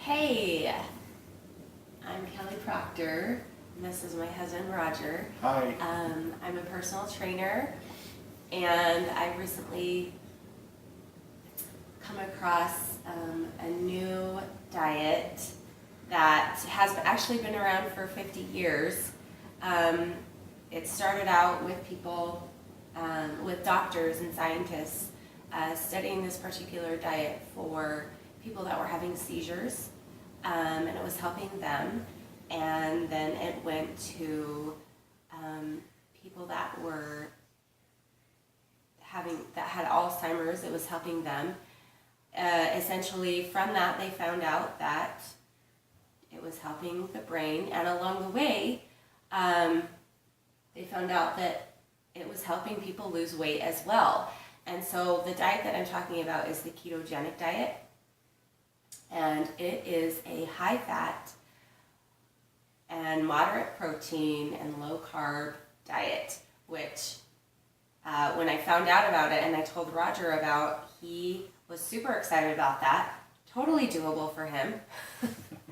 Hey, I'm Kelly Proctor, and this is my husband Roger. Hi. I'm a personal trainer, and I recently come across a new diet that has actually been around for 50 years. It started out with people, with doctors and scientists studying this particular diet for people that were having seizures, and it was helping them. And then it went to people that had Alzheimer's. It was helping them. Essentially, from that, they found out that it was helping the brain, and along the way, they found out that it was helping people lose weight as well. And so the diet that I'm talking about is the ketogenic diet, and it is a high-fat and moderate protein and low-carb diet, which when I found out about it and I told Roger about, he was super excited about that. Totally doable for him.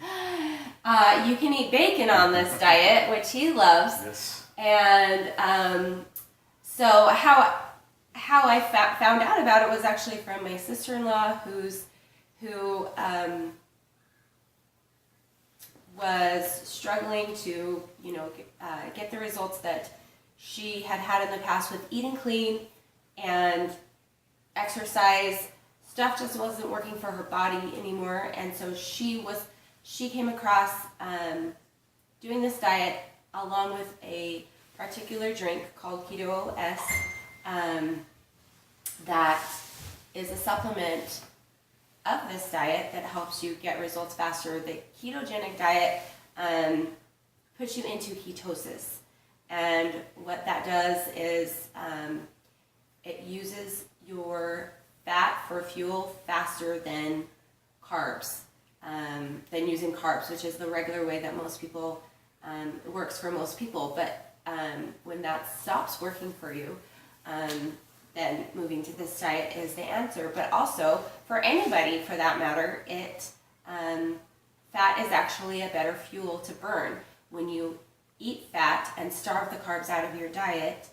You can eat bacon on this diet, which he loves. Yes. And so how I found out about it was actually from my sister-in-law, who was struggling to, get the results that she had had in the past with eating clean and exercise. Stuff just wasn't working for her body anymore, and so she came across doing this diet along with a particular drink called Keto OS that is a supplement of this diet that helps you get results faster. The ketogenic diet puts you into ketosis, and what that does is it uses your fat for fuel faster than carbs, than using carbs, which is the regular way that most people works for most people. But when that stops working for you, then moving to this diet is the answer. But also, for anybody for that matter, fat is actually a better fuel to burn. When you eat fat and starve the carbs out of your diet,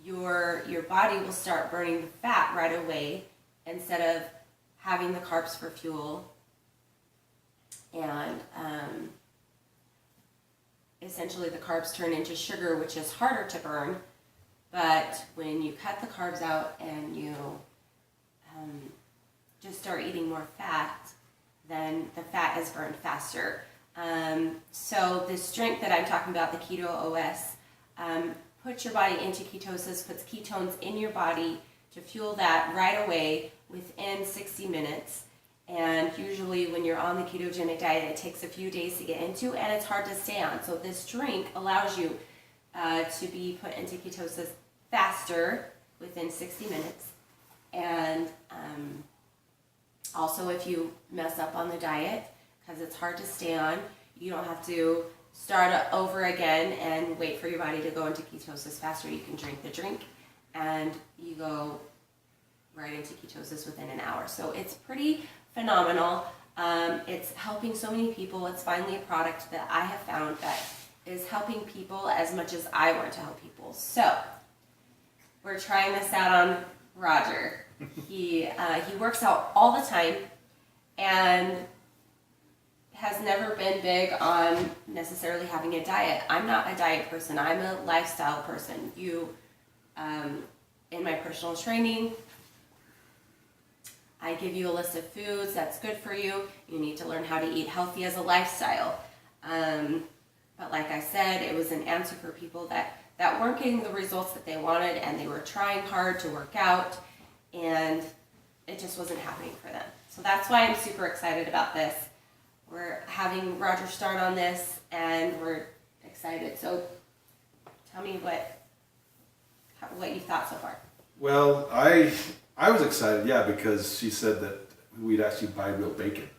your body will start burning the fat right away instead of having the carbs for fuel. And essentially the carbs turn into sugar, which is harder to burn. But when you cut the carbs out and you just start eating more fat, then the fat is burned faster. So this drink that I'm talking about, the Keto OS, puts your body into ketosis, puts ketones in your body to fuel that right away within 60 minutes. And usually when you're on the ketogenic diet, it takes a few days to get into, and it's hard to stay on. So this drink allows you to be put into ketosis faster within 60 minutes. And also, if you mess up on the diet, because it's hard to stay on, you don't have to start over again and wait for your body to go into ketosis faster. You can drink the drink and you go right into ketosis within an hour. So it's pretty phenomenal. It's helping so many people. It's finally a product that I have found that is helping people as much as I want to help people. So we're trying this out on Roger. He works out all the time and has never been big on necessarily having a diet. I'm not a diet person. I'm a lifestyle person. In my personal training, I give you a list of foods that's good for you. You need to learn how to eat healthy as a lifestyle. But like I said, it was an answer for people that weren't getting the results that they wanted, and they were trying hard to work out, and it just wasn't happening for them. So that's why I'm super excited about this. We're having Roger start on this, and we're excited. So tell me what you thought so far. Well, I was excited, yeah, because she said that we'd actually buy real bacon,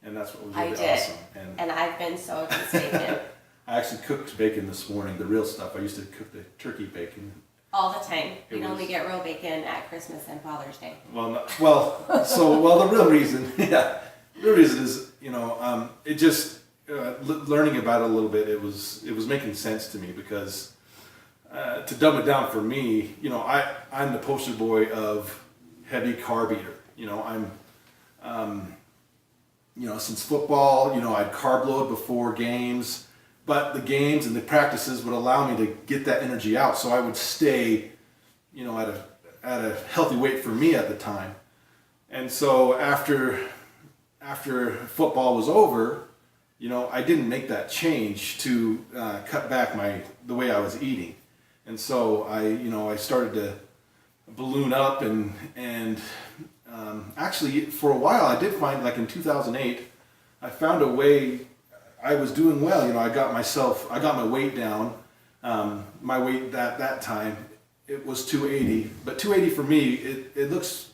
and that's what was really awesome. And I've been so mistaken. I actually cooked bacon this morning, the real stuff. I used to cook the turkey bacon. All the time. We'd only get real bacon at Christmas and Father's Day. The real reason, yeah, The reason is, it just learning about it a little bit. It was making sense to me because to dumb it down for me, I'm the poster boy of heavy carb eater. Since football, I'd carb load before games, but the games and the practices would allow me to get that energy out. So I would stay, at a healthy weight for me at the time. And so after football was over, I didn't make that change to cut back the way I was eating. And so I started to balloon up and actually for a while I did find, like in 2008, I found a way. I was doing well. I got my weight down. My weight that time, it was 280, but 280 for me, it looks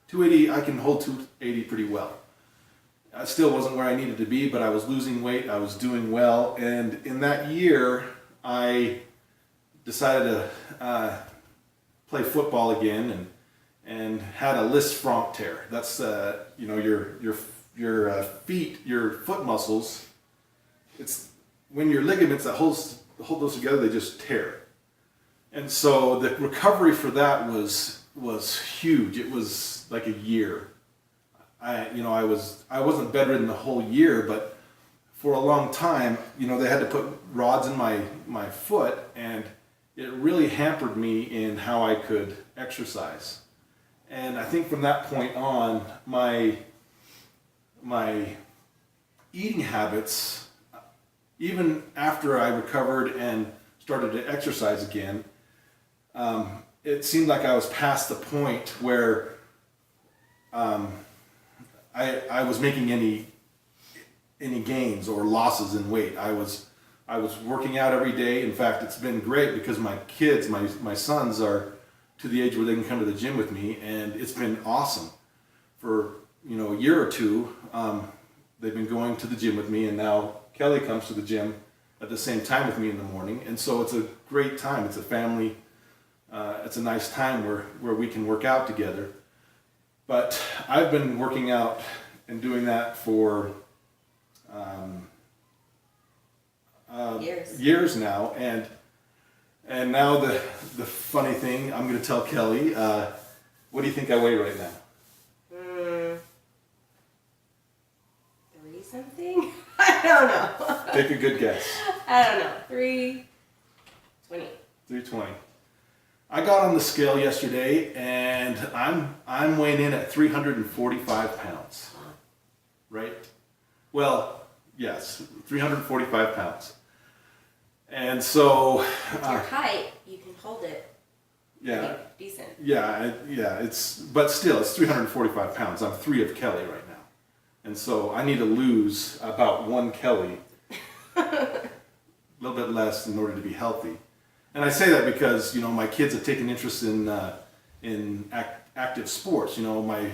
280. I can hold 280 pretty well. I still wasn't where I needed to be, but I was losing weight. I was doing well, and in that year, I decided to play football again, and had a Lis franc tear. That's your feet, your foot muscles. It's when your ligaments that hold those together, they just tear. And so the recovery for that was huge. It was like a year. I wasn't bedridden the whole year, but for a long time, they had to put rods in my foot, and it really hampered me in how I could exercise. And I think from that point on, my eating habits, even after I recovered and started to exercise again, it seemed like I was past the point where I was making any gains or losses in weight. I was working out every day. In fact, it's been great because my kids, my sons are to the age where they can come to the gym with me, and it's been awesome. For a year or two, they've been going to the gym with me, and now Kelly comes to the gym at the same time with me in the morning, and so it's a great time. It's a family. It's a nice time where we can work out together. But I've been working out and doing that for years now, and now the funny thing, I'm going to tell Kelly, what do you think I weigh right now? 3 something? I don't know. Take a good guess. I don't know. 320. 320. I got on the scale yesterday, and I'm weighing in at 345 pounds. Right? Well, yes, 345 pounds. And so with your height, you can hold it. Yeah. Decent. Yeah, but still, it's 345 pounds. I'm 3 of Kelly right now. And so I need to lose about 1 Kelly, a little bit less in order to be healthy. And I say that because, my kids have taken interest in active sports. My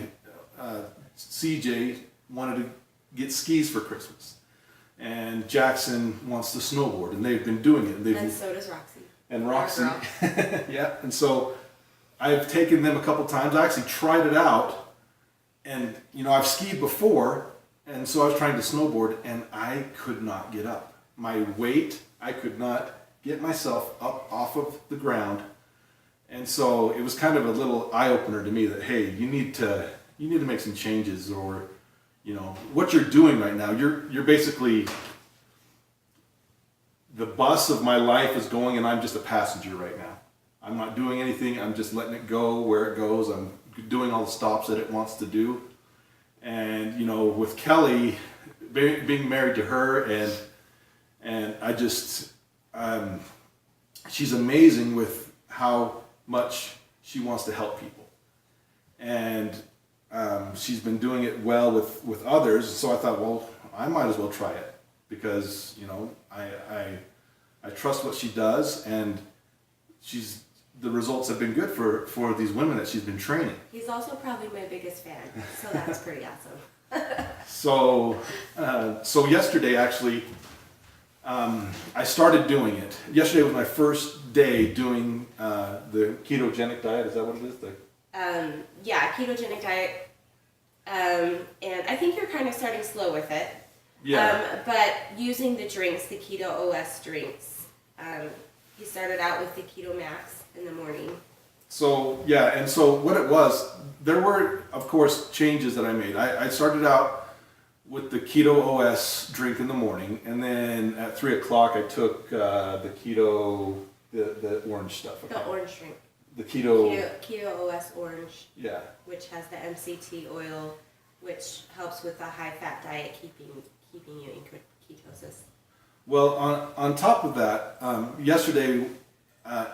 CJ wanted to get skis for Christmas. And Jackson wants to snowboard, and they've been doing it. And so does Roxy. And Roxy, yeah. And so I've taken them a couple times. I actually tried it out, and I've skied before, and so I was trying to snowboard, and I could not get up. My weight, I could not get myself up off of the ground, and so it was kind of a little eye opener to me that hey, you need to make some changes, or what you're doing right now. You're basically, the bus of my life is going, and I'm just a passenger right now. I'm not doing anything. I'm just letting it go where it goes. I'm doing all the stops that it wants to do. And with Kelly, being married to her, and I just, she's amazing with how much she wants to help people. And she's been doing it well with others, so I thought, well, I might as well try it because I trust what she does, and the results have been good for these women that she's been training. He's also probably my biggest fan, so that's pretty awesome. So yesterday actually, I started doing it. Yesterday was my first day doing the ketogenic diet. Is that what it is? Yeah, ketogenic diet. And I I think you're kind of starting slow with it. Yeah. But using the drinks, the Keto OS drinks, he started out with the Keto Max in the morning. So, yeah, and so what it was, there were, of course, changes that I made. I started out with the Keto OS drink in the morning, and then at 3 o'clock I took the Keto, the orange stuff. The orange drink. The Keto. Keto OS orange. Yeah. Which has the MCT oil, which helps with the high-fat diet, keeping you in ketosis. Well, on top of that, yesterday,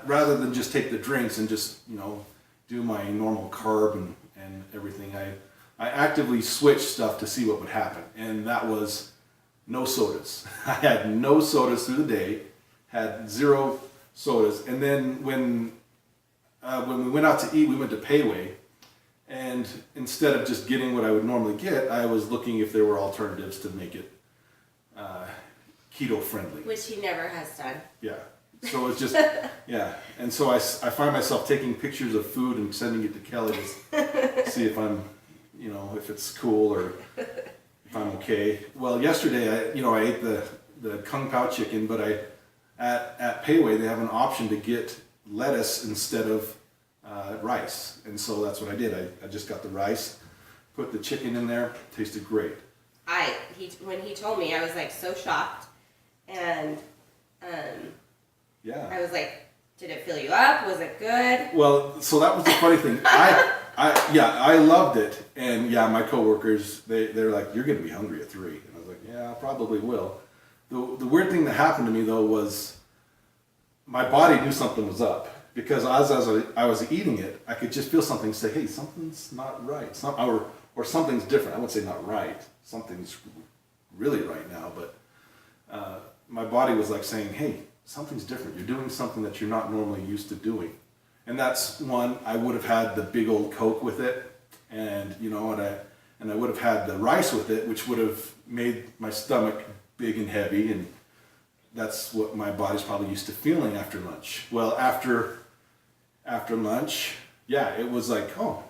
rather than just take the drinks and just, do my normal carb and everything, I actively switched stuff to see what would happen. And that was no sodas. I had no sodas through the day, had 0 sodas. And then when we went out to eat, we went to Payway. And instead of just getting what I would normally get, I was looking if there were alternatives to make it keto friendly. Which he never has done. Yeah. So it's just, yeah. And so I find myself taking pictures of food and sending it to Kelly to see if I'm, if it's cool or if I'm okay. Well, yesterday, I ate the Kung Pao chicken, but at Payway, they have an option to get lettuce instead of rice. And so that's what I did. I just got the rice, put the chicken in there, tasted great. When he told me, I was like so shocked. And yeah. I was like, did it fill you up? Was it good? Well, so that was the funny thing. I loved it. And yeah, my coworkers, they're like, you're going to be hungry at 3. And I was like, yeah, I probably will. The weird thing that happened to me though was my body knew something was up. Because as I was eating it, I could just feel something say, hey, something's not right. Or something's different. I wouldn't say not right. Something's really right now. But my body was like saying, hey, something's different. You're doing something that you're not normally used to doing. And that's one, I would have had the big old Coke with it. And, and I would have had the rice with it, which would have made my stomach big and heavy. And that's what my body's probably used to feeling after lunch. Well, after lunch, yeah, it was like, oh,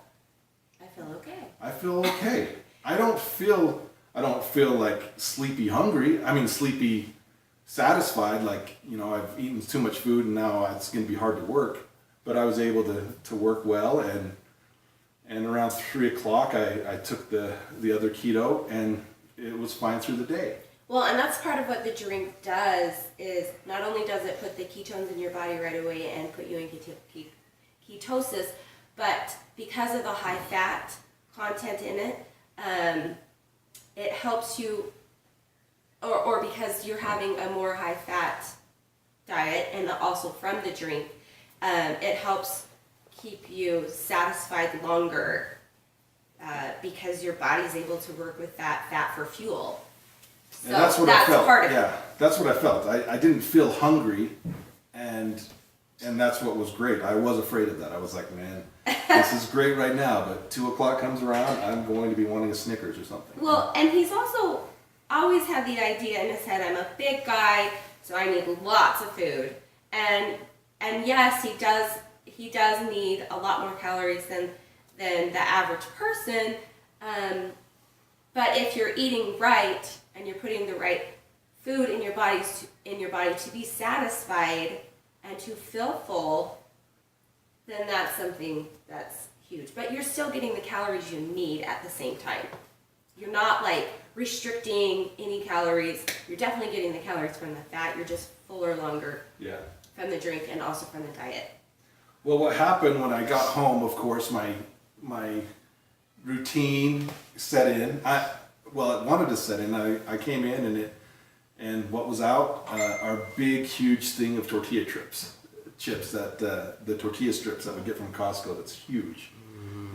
I feel okay. I feel okay. I don't feel like sleepy hungry. I mean, sleepy satisfied, like, I've eaten too much food and now it's going to be hard to work. But I was able to work well, and around 3 o'clock I took the other keto, and it was fine through the day. Well, and that's part of what the drink does, is not only does it put the ketones in your body right away and put you in ketosis, but because of the high fat content in it, it helps you, or because you're having a more high fat diet and also from the drink, it helps keep you satisfied longer because your body's able to work with that fat for fuel. So And that's what I felt. Part of Yeah, that's what I felt. I didn't feel hungry, and that's what was great. I was afraid of that. I was like, man, this is great right now, but 2 o'clock comes around, I'm going to be wanting a Snickers or something. Well, and he's also always had the idea in his head, I'm a big guy, so I need lots of food. And yes, he does need a lot more calories than the average person. But if you're eating right and you're putting the right food in your body to be satisfied and to feel full, then that's something that's huge. But you're still getting the calories you need at the same time. You're not like restricting any calories. You're definitely getting the calories from the fat. You're just fuller longer. Yeah. From the drink and also from the diet. Well, what happened when I got home, of course, my routine set in. It wanted to set in. I came in and what was out? Our big, huge thing of tortilla chips, that the tortilla strips that we get from Costco. That's huge.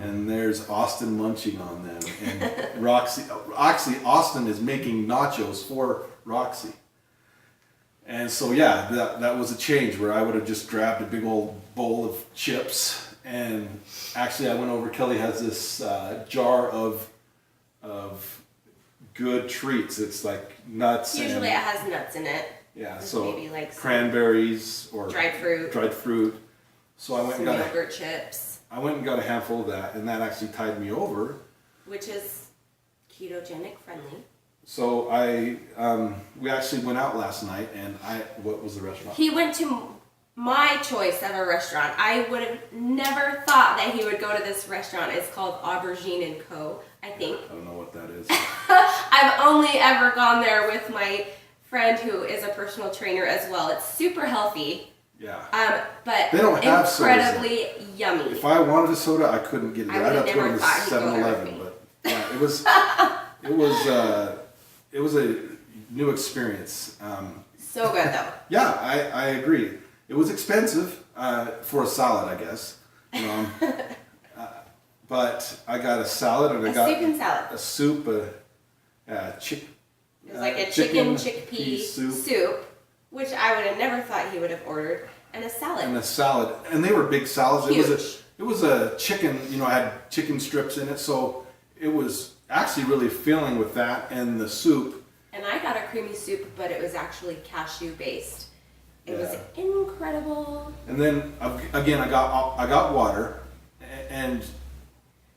And there's Austin munching on them, and Roxy. Actually, Austin is making nachos for Roxy. And so yeah, that was a change where I would have just grabbed a big old bowl of chips, and actually I went over. Kelly has this jar of good treats. It's like nuts. Usually it has nuts in it. Yeah, so maybe like cranberries or dried fruit. So I went and got yogurt chips. I went and got a handful of that, and that actually tied me over. Which is ketogenic friendly. So we actually went out last night, and what was the restaurant? He went to my choice of a restaurant. I would have never thought that he would go to this restaurant. It's called Aubergine and Co. I think. I don't know what that is. I've only ever gone there with my friend who is a personal trainer as well. It's super healthy. Yeah. But they don't have incredibly yummy. If I wanted a soda, I couldn't get it. I would have I'd have to go to never the thought he'd go there 7-Eleven. with me. But yeah, it was a new experience. So good though. Yeah, I agree. It was expensive for a salad, I guess. But I got a salad and I got soup and salad. a soup, It was like a chicken chickpea soup, which I would have never thought he would have ordered, and a salad. And they were big salads. Huge. It was a chicken. I had chicken strips in it, so it was actually really filling with that and the soup. And I got a creamy soup, but it was actually cashew based. It was incredible. And then again, I got water, and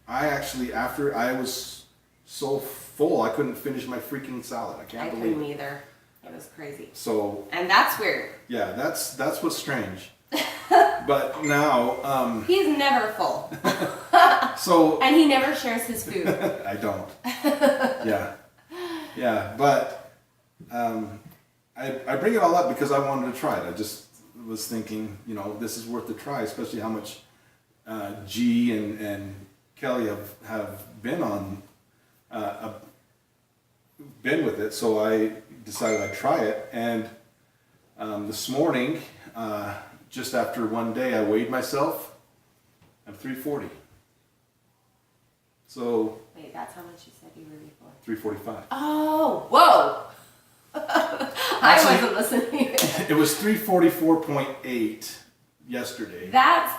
I actually, after I was so full, I couldn't finish my freaking salad. I couldn't either. It was crazy. So. And that's weird. Yeah, that's what's strange. But now. He's never full. So. And he never shares his food. I don't. Yeah, but I bring it all up because I wanted to try it. I just was thinking, this is worth a try, especially how much G and Kelly have been on, been with it. So I decided I'd try it. And this morning, just after one day, I weighed myself. I'm 340. So. Wait, that's how much you said you were before. 345. Oh, whoa! I wasn't listening. It was 344.8 yesterday. That's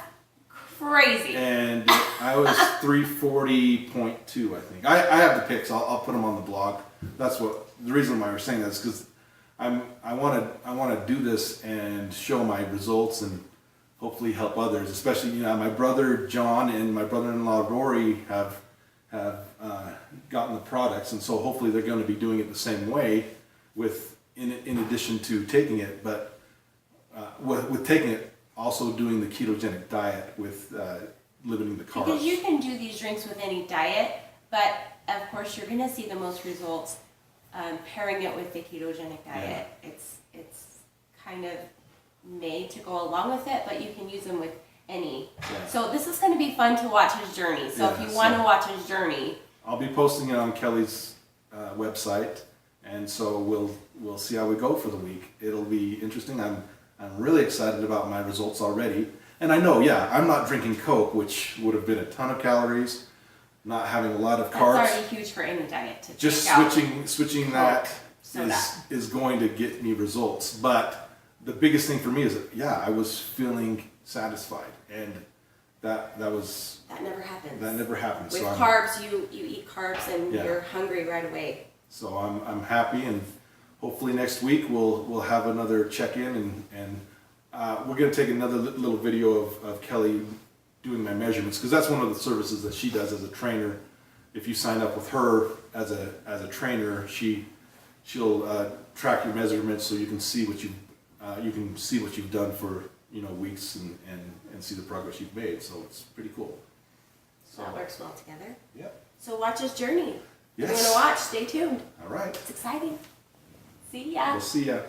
crazy. And I was 340.2, I think. I have the pics. I'll put them on the blog. That's the reason why we're saying that is because I want to do this and show my results and hopefully help others. Especially my brother John and my brother-in-law Rory have gotten the products, and so hopefully they're going to be doing it the same way in addition to taking it, but with taking it, also doing the ketogenic diet with limiting the carbs. Because you can do these drinks with any diet, but of course you're going to see the most results pairing it with the ketogenic diet. Yeah. It's kind of made to go along with it, but you can use them with any. Yeah. So this is going to be fun to watch his journey. So if you want to watch his journey, I'll be posting it on Kelly's website, and so we'll see how we go for the week. It'll be interesting. I'm really excited about my results already, and I know, I'm not drinking Coke, which would have been a ton of calories, not having a lot of carbs. that's already huge for any diet to Just take out. switching that soda. is going to get me results. But the biggest thing for me is that I was feeling satisfied, and that never happens. That never happens. With so carbs, you eat carbs and you're hungry right away. So I'm happy, and hopefully next week we'll have another check-in, and we're gonna take another little video of Kelly doing my measurements, because that's one of the services that she does as a trainer. If you sign up with her as a trainer, she'll track your measurements so you can see what you've done for weeks and see the progress you've made. So it's pretty cool. So that works well together. Yep. So watch his journey. Yes. If you want to watch, stay tuned. All right. It's exciting. See ya. We'll see ya.